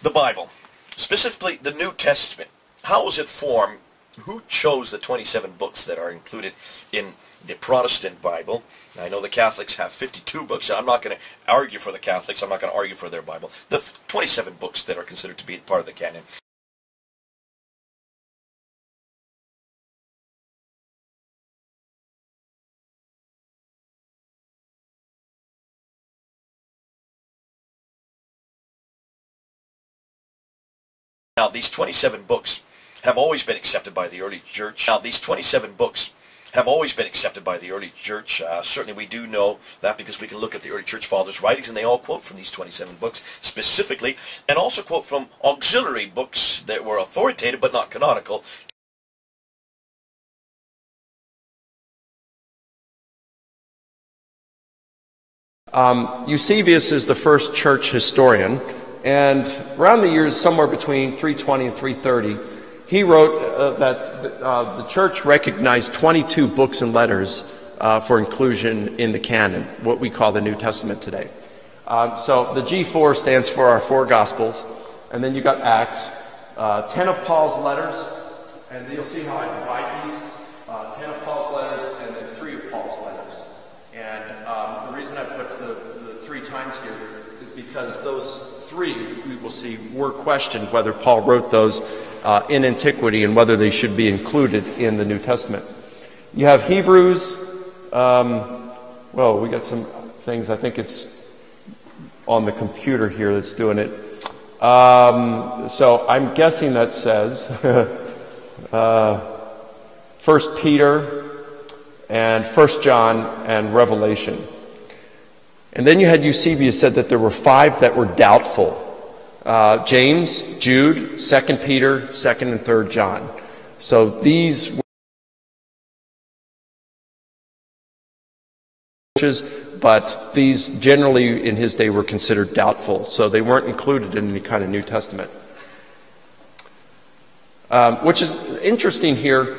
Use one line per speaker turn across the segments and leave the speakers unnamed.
The Bible, specifically the New Testament, how was it formed? Who chose the 27 books that are included in the Protestant Bible? I know the Catholics have 52 books. I'm not going to argue for the Catholics. I'm not going to argue for their Bible. The 27 books that are considered to be part of the canon. Now, these 27 books have always been accepted by the early church. Certainly we do know that because we can look at the early church fathers' writings and they all quote from these 27 books specifically, and also quote from auxiliary books that were authoritative but not canonical.
Eusebius is the first church historian, and around the years somewhere between 320 and 330, he wrote that the church recognized 22 books and letters for inclusion in the canon, what we call the New Testament today. So the G4 stands for our four Gospels, and then you got Acts, 10 of Paul's letters, and you'll see how I divide these, 10 of Paul's letters and then 3 of Paul's letters. And the reason I put the 3 times here is because those 3, we will see, were questioned whether Paul wrote those in antiquity and whether they should be included in the New Testament. You have Hebrews. Well, we got some things. I think it's on the computer here that's doing it. So I'm guessing that says 1 Peter and 1 John and Revelation. And then you had Eusebius said that there were 5 that were doubtful. James, Jude, 2 Peter, 2 and 3 John. So these were, but these generally in his day were considered doubtful. So they weren't included in any kind of New Testament. Which is interesting here.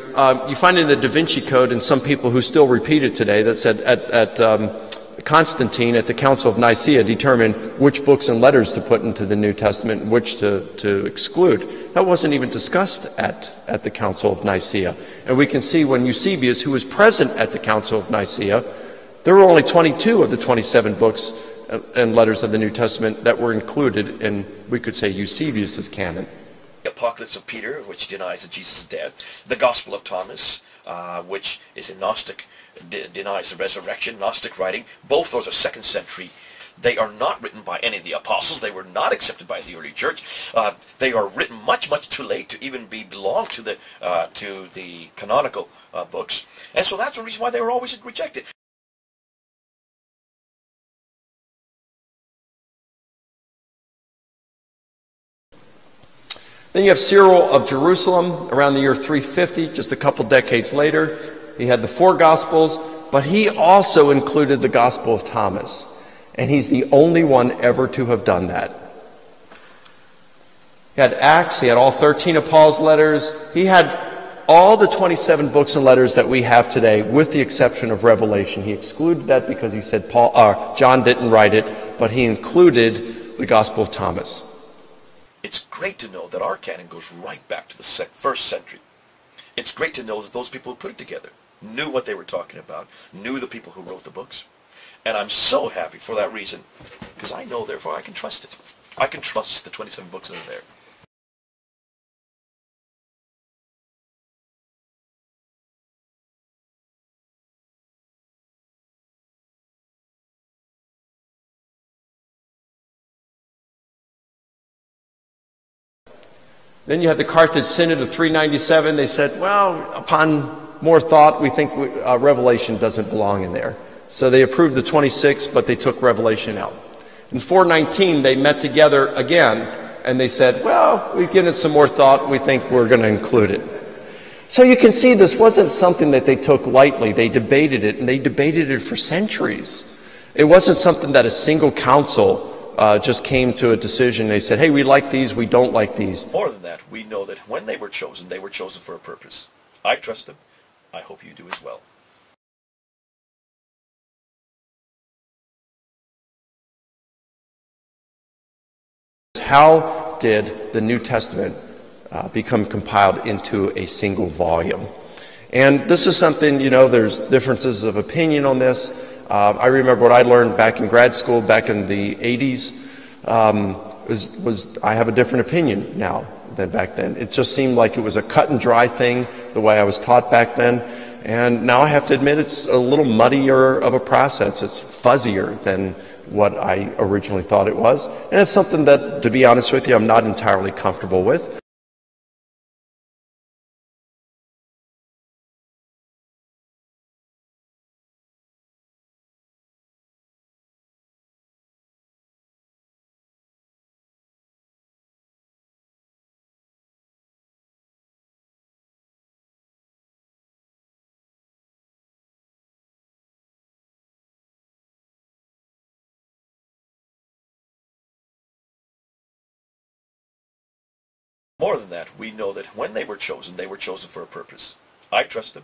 You find in the Da Vinci Code, and some people who still repeat it today, that said at Constantine at the Council of Nicaea determined which books and letters to put into the New Testament and which to exclude. That wasn't even discussed at the Council of Nicaea. And we can see when Eusebius, who was present at the Council of Nicaea, there were only 22 of the 27 books and letters of the New Testament that were included in, we could say, Eusebius's canon.
The Apocalypse of Peter, which denies that Jesus is dead. The Gospel of Thomas, which is a Gnostic, denies the resurrection, Gnostic writing. Both those are 2nd century. They are not written by any of the apostles. They were not accepted by the early church. They are written much, much too late to even belong to the canonical books. And so that's the reason why they were always rejected.
Then you have Cyril of Jerusalem around the year 350, just a couple decades later. He had the 4 Gospels, but he also included the Gospel of Thomas. And he's the only one ever to have done that. He had Acts, he had all 13 of Paul's letters. He had all the 27 books and letters that we have today, with the exception of Revelation. He excluded that because he said John didn't write it, but he included the Gospel of Thomas.
It's great to know that our canon goes right back to the 1st century. It's great to know that those people who put it together knew what they were talking about, knew the people who wrote the books. And I'm so happy for that reason, because I know, therefore, I can trust it. I can trust the 27 books that are there.
Then you have the Carthage Synod of 397. They said, well, upon more thought, we think Revelation doesn't belong in there. So they approved the 26, but they took Revelation out. In 419, they met together again, and they said, well, we've given it some more thought. We think we're going to include it. So you can see this wasn't something that they took lightly. They debated it, and they debated it for centuries. It wasn't something that a single council just came to a decision. They said, hey, we like these, we don't like these.
More than that, we know that when they were chosen for a purpose. I trust them. I hope you do as well.
How did the New Testament become compiled into a single volume? And this is something, you know, there's differences of opinion on this. I remember what I learned back in grad school back in the 80s was I have a different opinion now than back then. It just seemed like it was a cut and dry thing the way I was taught back then. And now I have to admit it's a little muddier of a process. It's fuzzier than what I originally thought it was. And it's something that, to be honest with you, I'm not entirely comfortable with.
More than that, we know that when they were chosen for a purpose. I trust them.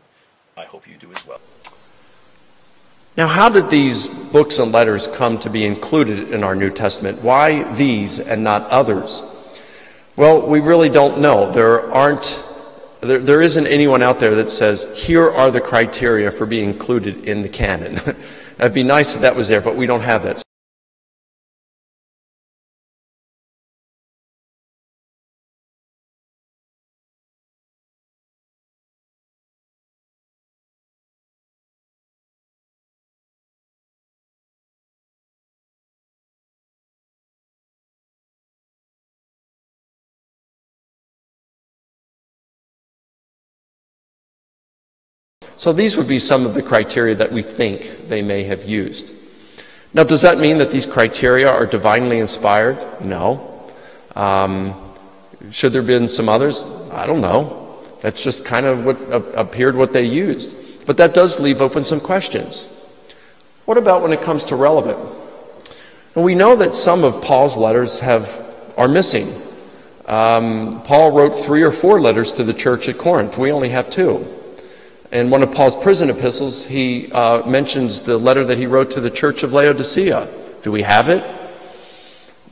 I hope you do as well.
Now, how did these books and letters come to be included in our New Testament? Why these and not others? Well, we really don't know. There isn't anyone out there that says, here are the criteria for being included in the canon. It'd be nice if that was there, but we don't have that. So these would be some of the criteria that we think they may have used. Now, does that mean that these criteria are divinely inspired? No. Should there have been some others? I don't know. That's just kind of what appeared what they used. But that does leave open some questions. What about when it comes to relevant? And we know that some of Paul's letters are missing. Paul wrote 3 or 4 letters to the church at Corinth. We only have 2. In one of Paul's prison epistles, he mentions the letter that he wrote to the church of Laodicea. Do we have it?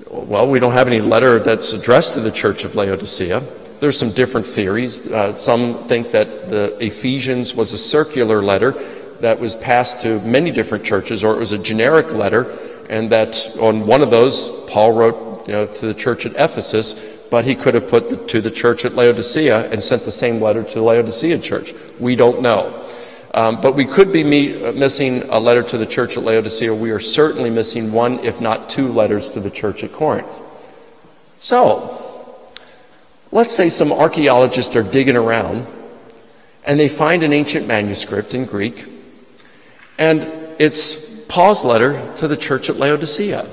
Well, we don't have any letter that's addressed to the church of Laodicea. There's some different theories. Some think that the Ephesians was a circular letter that was passed to many different churches, or it was a generic letter, and that on one of those, Paul wrote, to the church at Ephesus, but he could have put to the church at Laodicea and sent the same letter to the Laodicea church. We don't know. But we could be missing a letter to the church at Laodicea. We are certainly missing 1, if not 2 letters to the church at Corinth. So, let's say some archaeologists are digging around and they find an ancient manuscript in Greek, and it's Paul's letter to the church at Laodicea.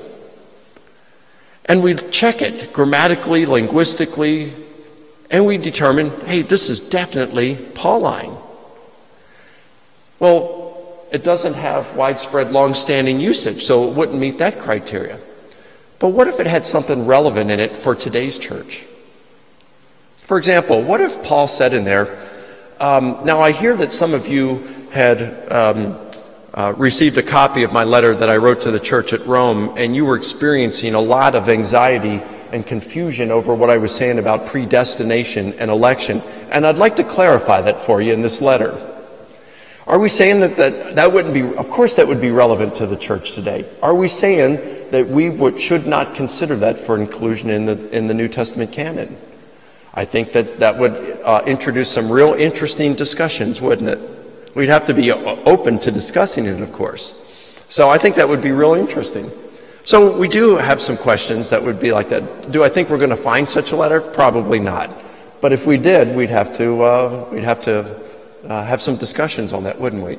And we check it grammatically, linguistically, and we determine, hey, this is definitely Pauline. Well, it doesn't have widespread, long-standing usage, so it wouldn't meet that criteria. But what if it had something relevant in it for today's church? For example, what if Paul said in there, now I hear that some of you had received a copy of my letter that I wrote to the church at Rome, and you were experiencing a lot of anxiety and confusion over what I was saying about predestination and election. And I'd like to clarify that for you in this letter. Are we saying that wouldn't be, of course that would be relevant to the church today. Are we saying that we should not consider that for inclusion in the New Testament canon? I think that would introduce some real interesting discussions, wouldn't it? We'd have to be open to discussing it, of course. So I think that would be real interesting. So we do have some questions that would be like that. Do I think we're going to find such a letter? Probably not. But if we did, we'd have to have some discussions on that, wouldn't we?